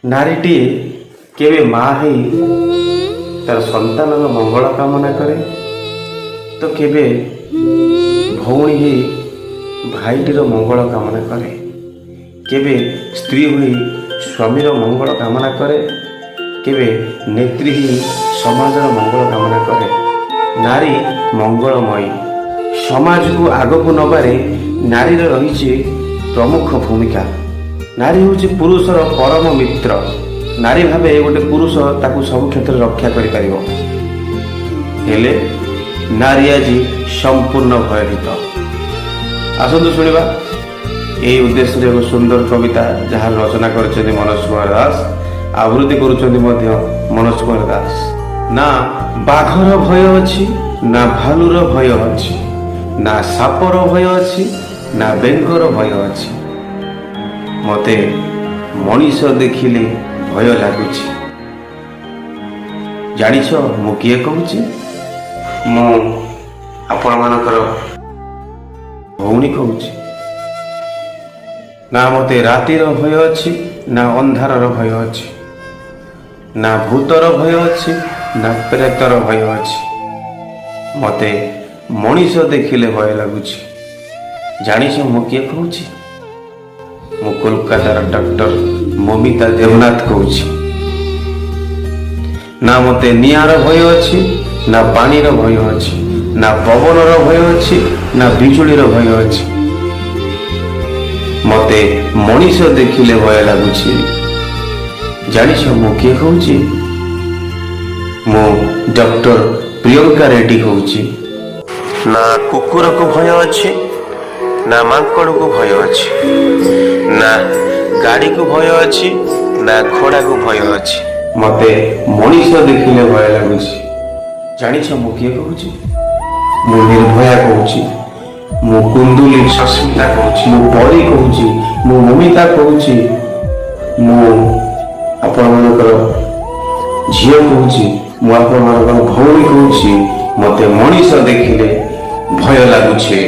नारीटी केवे माँ है तार संतानर मंगल कामना करे तो केवे भौणी ही भाईटीर मंगल कामना करे केवे स्त्री हुई स्वामीर मंगल कामना करे केवे नेत्री ही समाजर मंगल कामना करे। नारी मंगलमयी समाज को आग को नबारे नारीर रही प्रमुख भूमिका। नारी हूँ पुरुषर परम मित्र। नारी भावे गोटे पुरुष ताकू सब क्षेत्र रक्षा करि परिबो हेले नारी आज संपूर्ण भयभीत। आसतु शुणा यही उद्देश्य एक सुंदर कविता जहाँ रचना कर मनोज कुमार दास आवृत्ति करुँच मनोज कुमार दास। ना बाघर भय अच्छी ना भालुर भय अच्छी ना सापर भय अच्छी ना बेंगर भय अच्छी मते मनीष देखिले भय लगुच। जानिछ मु किए कहूची मु आपण मानकर भौणी कहूची। ना मते रातिर भय अच्छी ना अंधारर भय अच्छी ना भूतर भय अच्छी ना प्रेतर भय अच्छी मते मनीष देखिले भय लगुच। जानिछ मु किए कहूची मु कोलकातार डॉक्टर ममिता देवनाथ कहूची। ना मते निआर भय अच्छी ना पानीर भय अच्छी ना पवनर भय अच्छी ना बिजुलीर भय अच्छी मते मनीष देखिले भय लगुची। जानिछ मु किए कहूची मु डॉक्टर प्रियंका रेड्डी कहूची। ना कुकुर को भय अच्छी ना मांकड़ को भय अच्छी ना गाड़ी को भय अच्छी ना घोड़ा को भय अच्छी मते मनीष देखिले भय लगुची। जानिछ मु किए कहूची मु निर्भया कहूची मु कुंदुली सस्मिता कहूची मु परी कहूची मु ममिता कहूची मु आपण मानकर झियो कहूची मु आपण मानकर भौणी कहूची मते मनीष देखिले भय लगुछे।